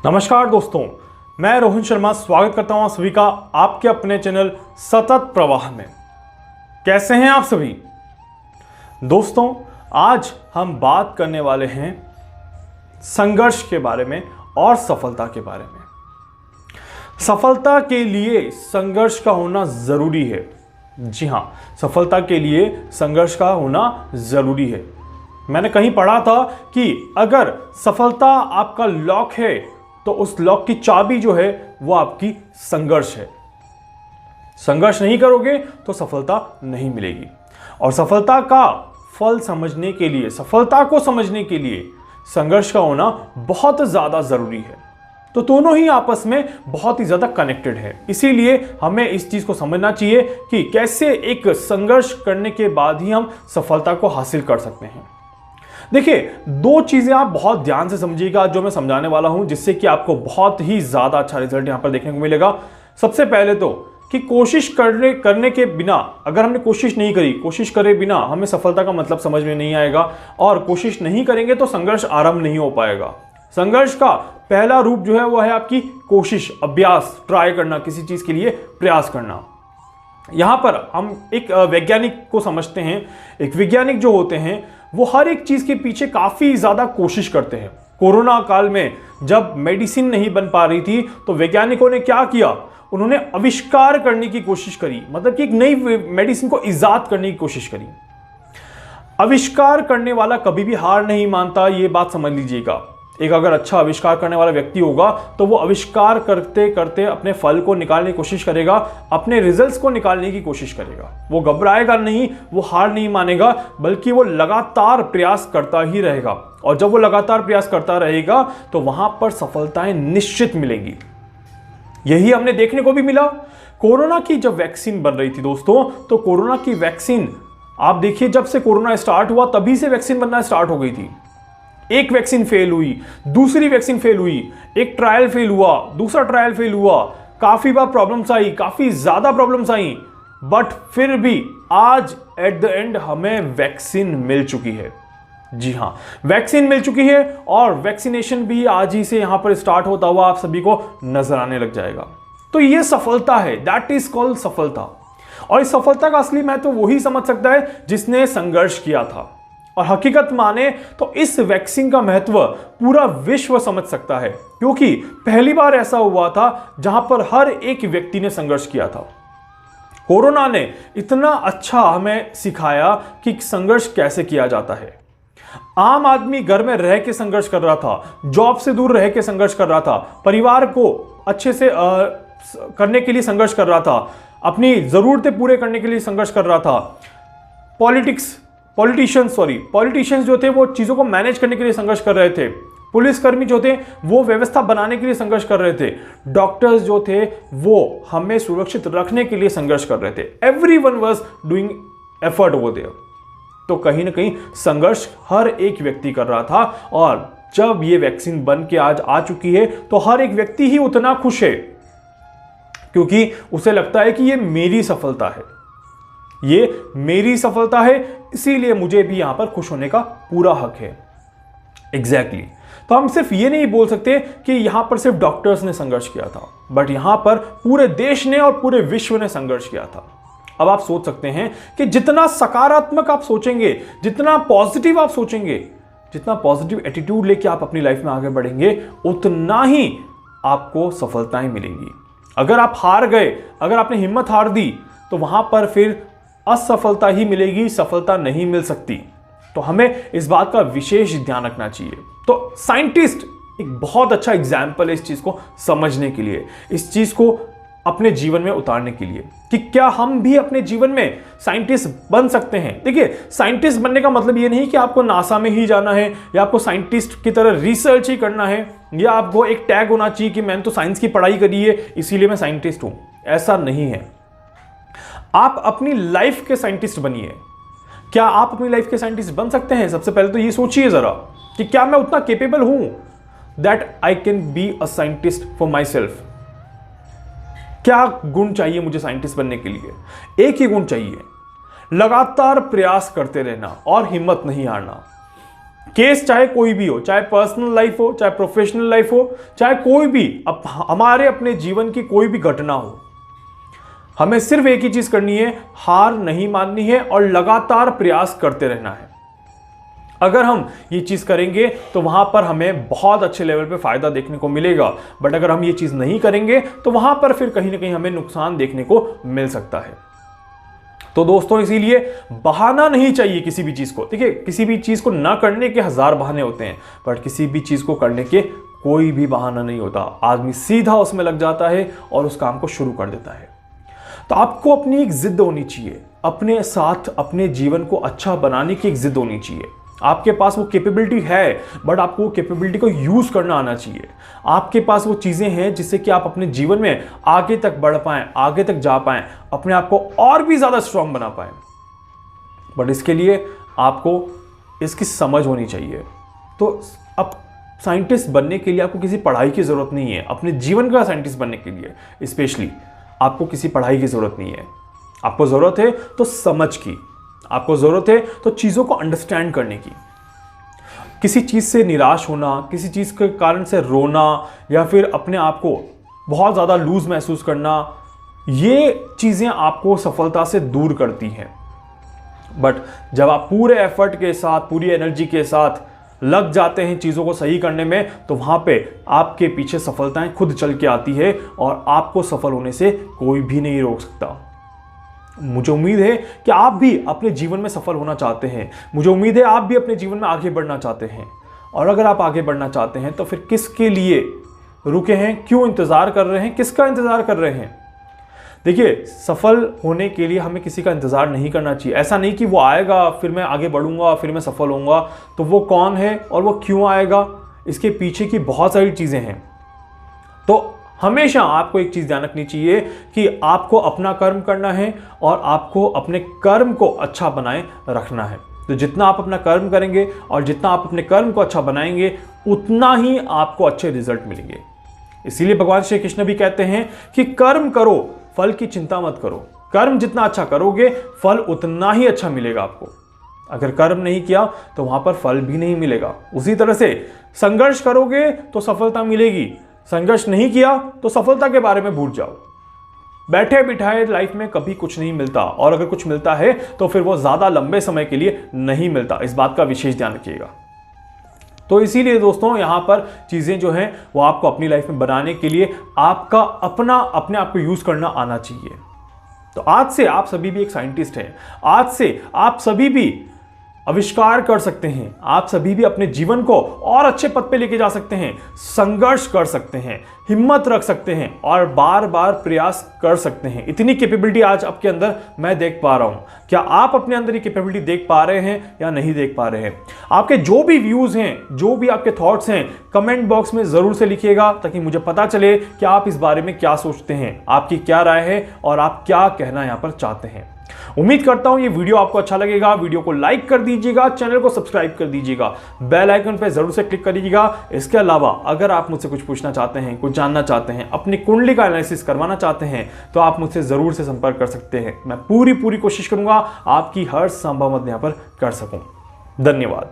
नमस्कार दोस्तों, मैं रोहन शर्मा स्वागत करता हूं आप सभी का आपके अपने चैनल सतत प्रवाह में। कैसे हैं आप सभी दोस्तों? आज हम बात करने वाले हैं संघर्ष के बारे में और सफलता के बारे में। सफलता के लिए संघर्ष का होना जरूरी है। जी हां, सफलता के लिए संघर्ष का होना जरूरी है। मैंने कहीं पढ़ा था कि अगर सफलता आपका लॉक है तो उस लॉक की चाबी जो है वो आपकी संघर्ष है। संघर्ष नहीं करोगे तो सफलता नहीं मिलेगी। और सफलता का फल समझने के लिए, सफलता को समझने के लिए संघर्ष का होना बहुत ज्यादा जरूरी है। तो दोनों ही आपस में बहुत ही ज्यादा कनेक्टेड है। इसीलिए हमें इस चीज को समझना चाहिए कि कैसे एक संघर्ष करने के बाद ही हम सफलता को हासिल कर सकते हैं। देखिए, दो चीजें आप बहुत ध्यान से समझिएगा जो मैं समझाने वाला हूं, जिससे कि आपको बहुत ही ज्यादा अच्छा रिजल्ट यहां पर देखने को मिलेगा। सबसे पहले तो कि कोशिश करने के बिना, अगर हमने कोशिश नहीं करी, कोशिश करे बिना हमें सफलता का मतलब समझ में नहीं आएगा। और कोशिश नहीं करेंगे तो संघर्ष आरंभ नहीं हो पाएगा। संघर्ष का पहला रूप जो है वो है आपकी कोशिश, अभ्यास, ट्राई करना, किसी चीज के लिए प्रयास करना। यहां पर हम एक वैज्ञानिक को समझते हैं। एक वैज्ञानिक जो होते हैं वो हर एक चीज के पीछे काफी ज्यादा कोशिश करते हैं। कोरोना काल में जब मेडिसिन नहीं बन पा रही थी तो वैज्ञानिकों ने क्या किया, उन्होंने आविष्कार करने की कोशिश करी, मतलब कि एक नई मेडिसिन को इजाद करने की कोशिश करी। आविष्कार करने वाला कभी भी हार नहीं मानता, ये बात समझ लीजिएगा। एक अगर अच्छा आविष्कार करने वाला व्यक्ति होगा तो वो आविष्कार करते करते अपने फल को निकालने की कोशिश करेगा, अपने रिजल्ट्स को निकालने की कोशिश करेगा। वो घबराएगा नहीं, वो हार नहीं मानेगा, बल्कि वो लगातार प्रयास करता ही रहेगा। और जब वो लगातार प्रयास करता रहेगा तो वहां पर सफलताएं निश्चित मिलेंगी। यही हमने देखने को भी मिला। कोरोना की जब वैक्सीन बन रही थी दोस्तों, तो कोरोना की वैक्सीन आप देखिए, जब से कोरोना स्टार्ट हुआ तभी से वैक्सीन बनना स्टार्ट हो गई थी। एक वैक्सीन फेल हुई, दूसरी वैक्सीन फेल हुई, एक ट्रायल फेल हुआ, दूसरा ट्रायल फेल हुआ, काफी बार प्रॉब्लम्स आई, काफी ज्यादा प्रॉब्लम्स आई, बट फिर भी आज एट द एंड हमें वैक्सीन मिल चुकी है। जी हां, वैक्सीन मिल चुकी है और वैक्सीनेशन भी आज ही से यहां पर स्टार्ट होता हुआ आप सभी को नजर आने लग जाएगा। तो यह सफलता है, दैट इज कॉल्ड सफलता। और इस सफलता का असली महत्व वही समझ सकता है जिसने संघर्ष किया था। और हकीकत माने तो इस वैक्सीन का महत्व पूरा विश्व समझ सकता है, क्योंकि पहली बार ऐसा हुआ था जहां पर हर एक व्यक्ति ने संघर्ष किया था। कोरोना ने इतना अच्छा हमें सिखाया कि संघर्ष कैसे किया जाता है। आम आदमी घर में रह के संघर्ष कर रहा था, जॉब से दूर रह के संघर्ष कर रहा था, परिवार को अच्छे से करने के लिए संघर्ष कर रहा था, अपनी जरूरतें पूरे करने के लिए संघर्ष कर रहा था। पॉलिटिशियंस जो थे वो चीजों को मैनेज करने के लिए संघर्ष कर रहे थे। पुलिसकर्मी जो थे वो व्यवस्था बनाने के लिए संघर्ष कर रहे थे। डॉक्टर्स जो थे वो हमें सुरक्षित रखने के लिए संघर्ष कर रहे थे। Everyone was doing effort over there. तो कहीं ना कहीं संघर्ष हर एक व्यक्ति कर रहा था। और जब ये वैक्सीन बन के आज आ चुकी है तो हर एक व्यक्ति ही उतना खुश है, क्योंकि उसे लगता है कि ये मेरी सफलता है, ये मेरी सफलता है, इसीलिए मुझे भी यहां पर खुश होने का पूरा हक है। एग्जैक्टली। तो हम सिर्फ ये नहीं बोल सकते कि यहां पर सिर्फ डॉक्टर्स ने संघर्ष किया था, बट यहां पर पूरे देश ने और पूरे विश्व ने संघर्ष किया था। अब आप सोच सकते हैं कि जितना सकारात्मक आप सोचेंगे, जितना पॉजिटिव आप सोचेंगे, जितना पॉजिटिव एटीट्यूड लेके आप अपनी लाइफ में आगे बढ़ेंगे, उतना ही आपको सफलताएं मिलेंगी। अगर आप हार गए, अगर आपने हिम्मत हार दी, तो वहां पर फिर असफलता ही मिलेगी, सफलता नहीं मिल सकती। तो हमें इस बात का विशेष ध्यान रखना चाहिए। तो साइंटिस्ट एक बहुत अच्छा एग्जाम्पल है इस चीज को समझने के लिए, इस चीज को अपने जीवन में उतारने के लिए, कि क्या हम भी अपने जीवन में साइंटिस्ट बन सकते हैं। देखिए, साइंटिस्ट बनने का मतलब ये नहीं कि आपको नासा में ही जाना है, या आपको साइंटिस्ट की तरह रिसर्च ही करना है, या आपको एक टैग होना चाहिए कि मैंने तो साइंस की पढ़ाई करी है इसीलिए मैं साइंटिस्ट हूं। ऐसा नहीं है। आप अपनी लाइफ के साइंटिस्ट बनिए। क्या आप अपनी लाइफ के साइंटिस्ट बन सकते हैं? सबसे पहले तो ये सोचिए जरा कि क्या मैं उतना केपेबल हूं that I can be a scientist for my self. क्या गुण चाहिए मुझे साइंटिस्ट बनने के लिए? एक ही गुण चाहिए, लगातार प्रयास करते रहना और हिम्मत नहीं हारना। केस चाहे कोई भी हो, चाहे पर्सनल लाइफ हो, चाहे प्रोफेशनल लाइफ हो, चाहे कोई भी हमारे अपने जीवन की कोई भी घटना हो, हमें सिर्फ एक ही चीज करनी है, हार नहीं माननी है और लगातार प्रयास करते रहना है। अगर हम ये चीज करेंगे तो वहां पर हमें बहुत अच्छे लेवल पे फायदा देखने को मिलेगा, बट अगर हम ये चीज नहीं करेंगे तो वहां पर फिर कहीं ना कहीं हमें नुकसान देखने को मिल सकता है। तो दोस्तों, इसीलिए बहाना नहीं चाहिए किसी भी चीज को। देखिए, किसी भी चीज को ना करने के 1000 बहाने होते हैं, बट किसी भी चीज को करने के कोई भी बहाना नहीं होता। आदमी सीधा उसमें लग जाता है और उस काम को शुरू कर देता है। तो आपको अपनी एक जिद होनी चाहिए, अपने साथ अपने जीवन को अच्छा बनाने की एक जिद होनी चाहिए। आपके पास वो कैपेबिलिटी है, बट आपको वो कैपेबिलिटी को यूज करना आना चाहिए। आपके पास वो चीजें हैं जिससे कि आप अपने जीवन में आगे तक बढ़ पाएं, आगे तक जा पाएं, अपने आप को और भी ज्यादा स्ट्रांग बना पाएं। बट इसके लिए आपको इसकी समझ होनी चाहिए। तो अब साइंटिस्ट बनने के लिए आपको किसी पढ़ाई की जरूरत नहीं है। अपने जीवन का साइंटिस्ट बनने के लिए स्पेशली आपको किसी पढ़ाई की जरूरत नहीं है। आपको जरूरत है तो समझ की, आपको जरूरत है तो चीजों को अंडरस्टैंड करने की। किसी चीज से निराश होना, किसी चीज के कारण से रोना, या फिर अपने आप को बहुत ज्यादा लूज महसूस करना, ये चीजें आपको सफलता से दूर करती हैं। बट जब आप पूरे एफर्ट के साथ, पूरी एनर्जी के साथ लग जाते हैं चीजों को सही करने में, तो वहां पे आपके पीछे सफलताएं खुद चल के आती है और आपको सफल होने से कोई भी नहीं रोक सकता। मुझे उम्मीद है कि आप भी अपने जीवन में सफल होना चाहते हैं। मुझे उम्मीद है आप भी अपने जीवन में आगे बढ़ना चाहते हैं। और अगर आप आगे बढ़ना चाहते हैं तो फिर किसके लिए रुके हैं, क्यों इंतजार कर रहे हैं, किसका इंतजार कर रहे हैं? देखिए, सफल होने के लिए हमें किसी का इंतजार नहीं करना चाहिए। ऐसा नहीं कि वो आएगा फिर मैं आगे बढ़ूंगा, फिर मैं सफल होऊंगा। तो वो कौन है और वो क्यों आएगा, इसके पीछे की बहुत सारी चीजें हैं। तो हमेशा आपको एक चीज ध्यान रखनी चाहिए कि आपको अपना कर्म करना है और आपको अपने कर्म को अच्छा बनाए रखना है। तो जितना आप अपना कर्म करेंगे और जितना आप अपने कर्म को अच्छा बनाएंगे, उतना ही आपको अच्छे रिजल्ट मिलेंगे। इसीलिए भगवान श्री कृष्ण भी कहते हैं कि कर्म करो, फल की चिंता मत करो। कर्म जितना अच्छा करोगे, फल उतना ही अच्छा मिलेगा आपको। अगर कर्म नहीं किया तो वहां पर फल भी नहीं मिलेगा। उसी तरह से संघर्ष करोगे तो सफलता मिलेगी, संघर्ष नहीं किया तो सफलता के बारे में भूल जाओ। बैठे बिठाए लाइफ में कभी कुछ नहीं मिलता, और अगर कुछ मिलता है तो फिर वो ज्यादा लंबे समय के लिए नहीं मिलता। इस बात का विशेष ध्यान रखिएगा। तो इसीलिए दोस्तों, यहां पर चीजें जो हैं वो आपको अपनी लाइफ में बनाने के लिए आपका अपने आप को यूज करना आना चाहिए। तो आज से आप सभी भी एक साइंटिस्ट हैं। आज से आप सभी भी आविष्कार कर सकते हैं। आप सभी भी अपने जीवन को और अच्छे पद पे लेके जा सकते हैं, संघर्ष कर सकते हैं, हिम्मत रख सकते हैं और बार बार प्रयास कर सकते हैं। इतनी कैपेबिलिटी आज आपके अंदर मैं देख पा रहा हूं। क्या आप अपने अंदर ये कैपेबिलिटी देख पा रहे हैं या नहीं देख पा रहे हैं? आपके जो भी व्यूज हैं, जो भी आपके थॉट्स हैं, कमेंट बॉक्स में जरूर से लिखिएगा, ताकि मुझे पता चले कि आप इस बारे में क्या सोचते हैं, आपकी क्या राय है और आप क्या कहना यहां पर चाहते हैं। उम्मीद करता हूं ये वीडियो आपको अच्छा लगेगा। वीडियो को लाइक कर दीजिएगा, चैनल को सब्सक्राइब कर दीजिएगा, बेल आइकन पे जरूर से क्लिक कर दीजिएगा। इसके अलावा अगर आप मुझसे कुछ पूछना चाहते हैं, कुछ जानना चाहते हैं, अपनी कुंडली का एनालिसिस करवाना चाहते हैं, तो आप मुझसे जरूर से संपर्क कर सकते हैं। मैं पूरी कोशिश करूंगा आपकी हर संभव मदद यहां पर कर सकूं। धन्यवाद।